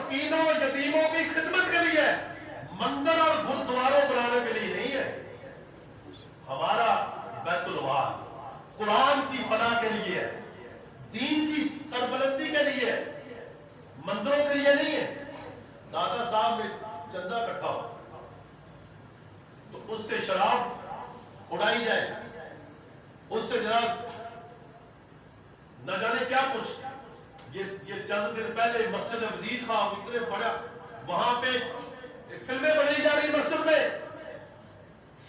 مسکینوں یتیموں کی خدمت کے لیے، مندر اور گردواروں بنانے کے لیے نہیں ہے. ہمارا بیت المال قرآن کی فلاح کے لیے ہے، دین کی سربلندی کے لیے، مندروں کے لیے نہیں ہے. دادا صاحب میں چندہ اکٹھا ہو تو اس سے شراب اڑائی جائے، اس سے جناب نہ جانے کیا کچھ. یہ چند دن پہلے مسجد وزیر خان اتنے بڑا وہاں پہ فلمیں بنائی جا رہی، مسجد میں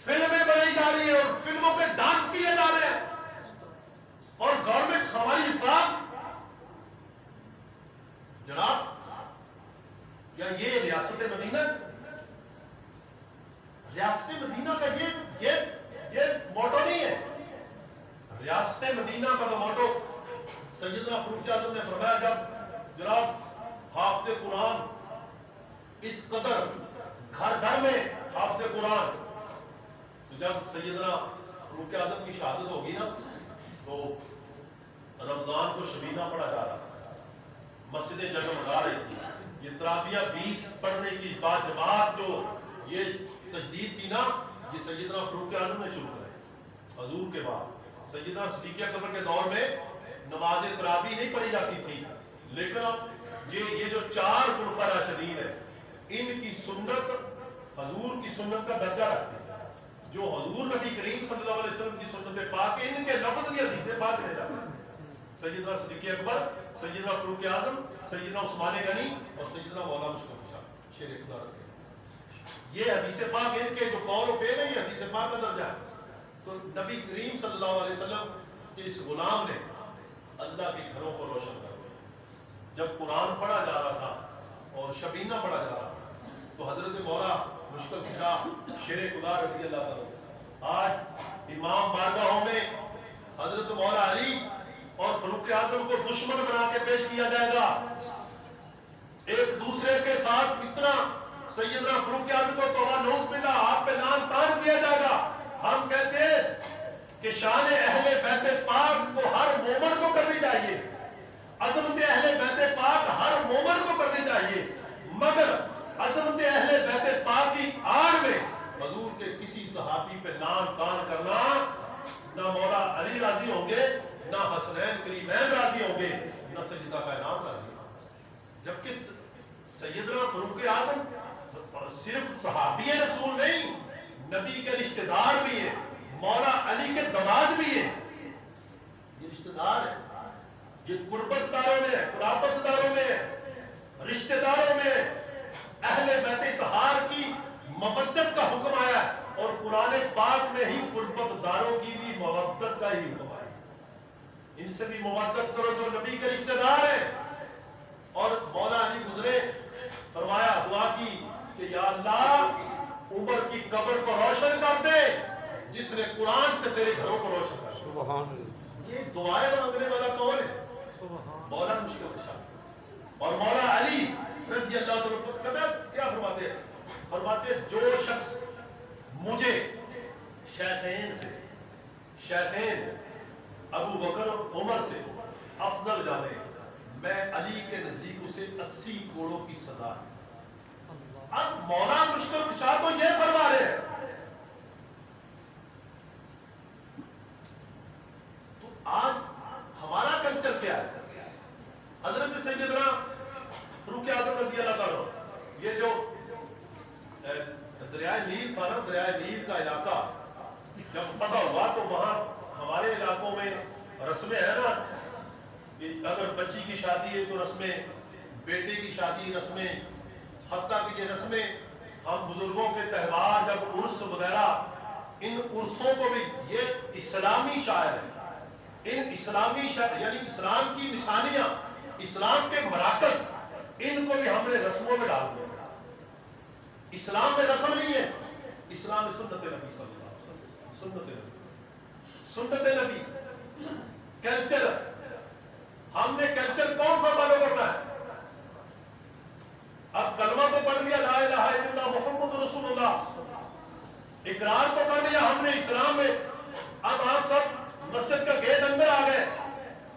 فلمیں بنائی جا رہی ہے اور فلموں پہ ڈانس کیے جا رہے ہیں، اور گورنمنٹ ہماری اطراف. جناب کیا یہ ریاست مدینہ، ریاست مدینہ کا یہ موٹو نہیں ہے؟ ریاست مدینہ کا موٹو سیدنا فاروق اعظم نے فرمایا، جب جناب حافظ قرآن اس قدر گھر گھر میں حافظ قرآن، تو جب سیدنا فاروق اعظم کی شہادت ہوگی نا تو رمضان کو شبینہ پڑھا جا رہا، مسجدیں جگمگا رہی تھی. یہ تراویح 20 پڑھنے کی باجماعت جو یہ تجدید تھی نا، یہ سیدنا فاروق اعظم نے شروع کرائی. حضور کے بعد سیدنا صدیق اکبر کے دور میں نماز تراویح نہیں پڑھی جاتی تھی، لیکن اب یہ جو 4 خلفاء راشدین ہیں، ان کی سنت حضور کی سنت کا درجہ رکھتے ہیں. جو حضور نبی کریم صلی اللہ علیہ وسلم کی سنت پاک، ان کے لفظ بھی حدیث پاک میں جاتے ہیں. سیدنا صدیق اکبر، سیدنا فاروق اعظم، سیدنا عثمان غنی اور سیدنا مولانا مشکل شاہ شیر خدا رضی، یہ حدیث پاک ان کے جو قول و فعل ہے یہ حدیث پاک کا درجہ ہے. تو نبی کریم صلی اللہ علیہ وسلم کے اس غلام نے اللہ کے گھروں کو روشن کر دیا. جب قرآن پڑھا جا رہا تھا اور شبینہ پڑھا جا رہا تھا تو حضرت مولا مشکل شاہ شیر خدا رضی اللہ تعالیٰ، آج امام بارگاہوں میں حضرت مولا علی اور فاروق اعظم کو دشمن بنا کے پیش کیا جائے گا. ایک دوسرے کے ساتھ اتنا سیدنا فاروق اعظم کو توبہ نوز باللہ آپ پہ نام تان کیا جائے گا. ہم کہتے ہیں کہ شان اہل بیت پاک کو ہر مومن کو کرنی چاہیے، عظمت اہل بیت پاک ہر مومن کو کرنی چاہیے، مگر عظمت اہل بیت پاک کی آڑ میں حضور کے کسی صحابی پہ نام تان کرنا، نہ مولا علی راضی ہوں گے، نہ حسنین کریمین راضی ہوں گے، نہ سیدہ کائنات راضی ہوں گے. جبکہ سیدنا فاروق اعظم صرف صحابی رسول نہیں، نبی کے رشتہ دار بھی ہیں، مولا علی کے داماد بھی ہیں. یہ رشتہ دار ہے، یہ قربت داروں میں ہے، قرابت داروں میں ہے، رشتہ داروں میں ہے. اہل بیت طہار کی مودت کا حکم آیا ہے اور قرآن پاک میں ہی قربت داروں کی بھی مودت کا ہی حکم آیا. ان سے بھی مودت کرو جو نبی کے رشتہ دار ہیں. اور مولا علی گزرے، فرمایا دعا کی کہ یا اللہ عمر کی قبر کو روشن کر دے جس نے قرآن سے تیرے گھروں کو روشن کر دیا. سبحان اللہ. یہ دعائیں مانگنے والا کون ہے؟ مولا مشکل شاہ اور مولا علی رضی اللہ تعالیٰ کیا فرماتے ہیں؟ فرماتے ہیں جو شخص مجھے شیخین سے، شیخین ابو بکر اور عمر سے افضل جانے، میں علی کے نزدیک اسے 80 کوڑوں کی سزا ہے. اب مولا مشکل کشا تو یہ فرما رہے ہیں. تو آج ہمارا کلچر کیا ہے؟ حضرت سیدنا فاروق اعظم رضی اللہ تعالیٰ، یہ جو دریائے نیل تھا نا، دریائے نیل کا علاقہ جب فتح ہوا تو وہاں ہمارے علاقوں میں رسمیں ہیں نا کہ اگر بچی کی شادی ہے تو رسمیں، بیٹے کی شادی رسمیں، حتیٰ کہ یہ رسمیں ہم بزرگوں کے تہوار جب عرس وغیرہ، ان عرسوں کو بھی یہ اسلامی شاعر ہے، ان اسلامی شاعر یعنی اسلام کی نشانیاں، اسلام کے مراکز، ان کو بھی ہم نے رسموں میں ڈال دیا. اسلام میں رسم نہیں ہے، اسلام میں سنت نبی صلی اللہ علیہ وسلم، سنت نبی، سنت نبی، کلچر. ہم نے کلچر کون سا فالو کرنا ہے؟ اب کلمہ تو پڑھ لیا لا الہ الا اللہ محمد رسول اللہ، اقرار تو کر لیا ہم نے اسلام میں. اب آپ سب مسجد کا گیٹ اندر آ گئے،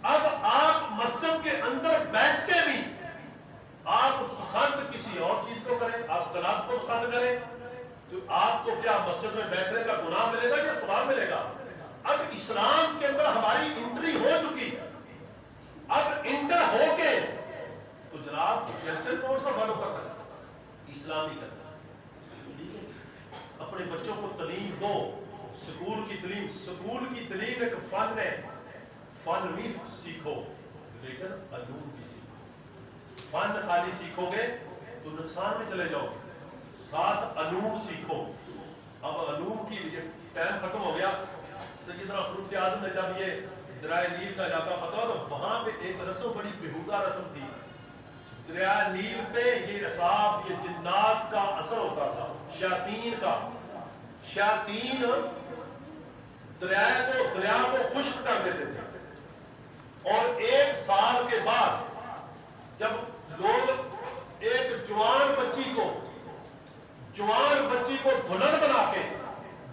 اب آپ مسجد کے اندر بیٹھ کے بھی آپ پسند کو پسند کریں تو آپ کو کیا مسجد میں بیٹھنے کا گناہ ملے گا یا ثواب ملے گا؟ اب اسلام کے اندر ہماری انٹری ہو چکی، اب انٹر ہو کے تو جناب کلچر کون سا فالو کرنا ہے؟ اسلامی کلچر۔ اپنے بچوں کو تعلیم دو، سکول کی تعلیم ایک فن ہے، فن بھی سیکھو لیکن علوم بھی سیکھو۔ فن خالی سیکھو گے تو نقصان میں چلے جاؤ گے، ساتھ علوم سیکھو۔ اب علوم کی ٹائم ختم ہو گیا۔ سیدنا فاروق اعظم نے جب یہ دریائے نیل کا علاقہ فتح تو وہاں پہ ایک رسم بڑی بےہودہ رسم تھی۔ دریائے نیل پہ یہ عصاب، یہ جنات کا اثر ہوتا تھا، شیاطین کا۔ شیاطین دریا کو خشک کر دیتے تھے، اور ایک سال کے بعد جب لوگ ایک جوان بچی کو دلہن بنا کے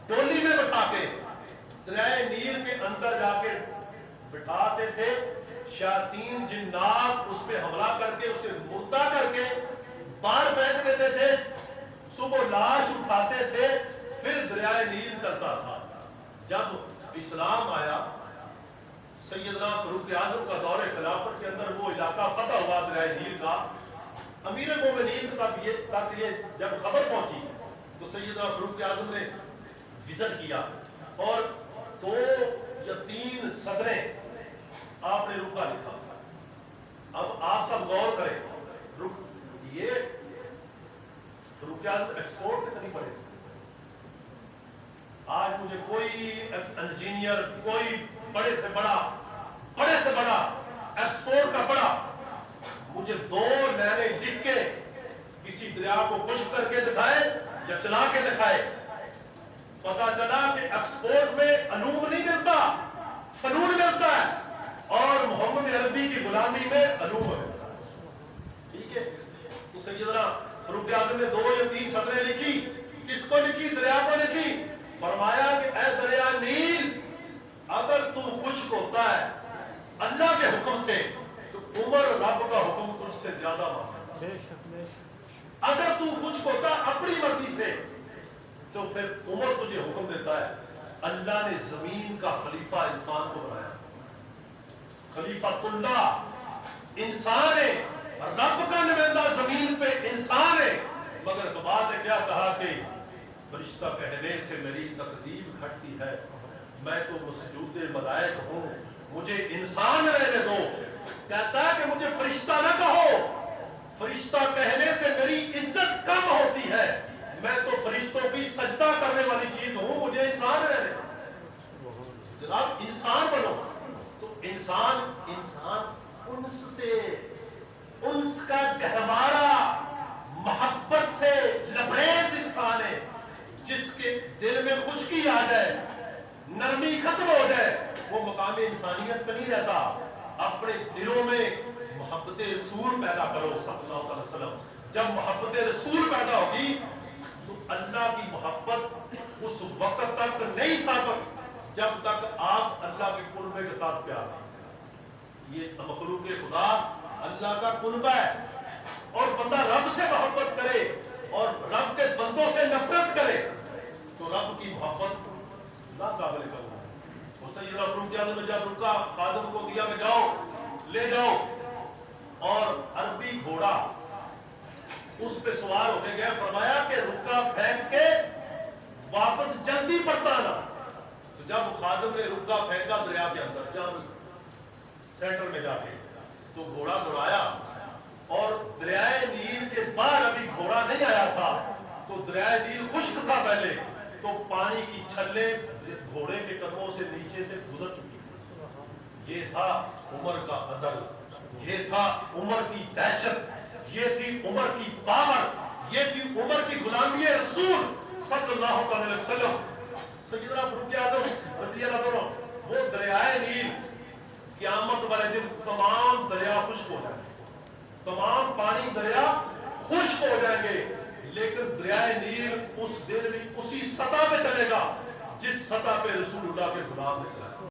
ڈولی میں بٹھا کے دریائے نیل کے اندر جا کے بٹھاتے تھے، شیاطین جنات اس پہ حملہ کر کے اسے مردہ کر کے باہر پھینک دیتے تھے، صبح لاش اٹھاتے تھے، پھر دریائے نیل چلتا تھا۔ جب اسلام آیا، سیدنا فاروق اعظم کا دور خلافت کے اندر وہ علاقہ فتح ہوا دریائے نیل کا، امیر المومنین تک یہ جب خبر پہنچی تو سیدنا فاروق اعظم نے وزٹ کیا اور 2 یا 3 صدریں آپ نے رکا لکھا۔ اب آپ سب غور کریں، یہ فاروق اعظم ایکسپورٹ کتنی پڑے؟ آج مجھے کوئی انجینئر، کوئی بڑے سے بڑا ایکسپورٹ کا بڑا مجھے 2 لائنیں لکھ کے کسی دریا کو خشک کر کے دکھائے یا چلا کے دکھائے، پتا چلا کہ ایکسپورٹ میں علوم نہیں ملتا، فنون ملتا ہے، اور محمد عربی کی غلامی میں علوم ملتا ہے۔ ٹھیک ہے، تو سیدنا فاروق اعظم نے 2 یا 3 صدریں لکھی۔ کس کو لکھی؟ دریا کو لکھی۔ فرمایا کہ اے دریا نیل، اگر تو خشک ہوتا ہے اللہ کے حکم سے تو عمر رب کا حکم تجھ سے زیادہ مانتا ہے۔ اگر تو خشک ہوتا اپنی مرضی سے تو پھر عمر تجھے حکم دیتا ہے۔ اللہ نے زمین کا خلیفہ انسان کو بنایا، خلیفۃ اللہ انسان ہے، رب کا نمائندہ زمین پہ انسان ہے، مگر اقبال نے کیا کہا کہ فرشتہ کہنے سے میری تکذیب گھٹتی ہے، میں تو مسجود ملائک ہوں، مجھے انسان رہنے دو۔ کہتا ہے کہ مجھے فرشتہ نہ کہو، فرشتہ کہنے سے میری عزت کم ہوتی ہے، میں تو فرشتوں کی سجدہ کرنے والی چیز ہوں، مجھے انسان رہنے دو۔ جناب انسان بنو، تو انسان انس کا گہوارا محبت سے لبریز انسان ہے، جس کے دل میں خشکی آ جائے، نرمی ختم ہو جائے، وہ مقام انسانیت پہ نہیں رہتا۔ اپنے دلوں میں محبت رسول پیدا کرو صلی اللہ علیہ وسلم۔ جب محبت رسول پیدا ہوگی تو اللہ کی محبت اس وقت تک نہیں ثابت جب تک آپ اللہ کے قربے کے ساتھ پیار کریں۔ یہ مخلوق خدا اللہ کا قربہ ہے، اور بندہ رب سے محبت کرے اور رب کے بندوں سے نفرت کرے تو رب کی محبت ناقابل قبول ہے۔ وہ سیدنا فاروق اعظم نے جب رکا، خادم کو دیا کہ جاؤ لے جاؤ، اور عربی گھوڑا اس پہ سوار ہو کے گیا، فرمایا کہ رکا پھینک کے واپس جلدی پرتانا۔ تو جب خادم نے رکا پھینکا دریا کے اندر، جب سینٹر میں جا کے، تو گھوڑا دوڑایا، اور دریائے نیل کے باہر ابھی گھوڑا نہیں آیا تھا، تو دریائے نیل خشک تھا پہلے، تو پانی کی چھلے گھوڑے کے قدموں سے نیچے سے گزر چکی تھی۔ یہ تھا عمر کا عدل، یہ تھا عمر کی دہشت، یہ تھی عمر کی پاور، یہ تھی عمر کی غلامی رسول صلی اللہ علیہ وسلم۔ سیدنا فاروق اعظم رضی اللہ عنہ، وہ دریائے نیل قیامت والے دن تمام دریا خشک ہو جائیں گے، تمام پانی دریا خشک ہو جائیں گے، لیکن دریائے نیل اس دن بھی اسی سطح پہ چلے گا جس سطح پہ رسول اللہ کے غلام نے چلایا۔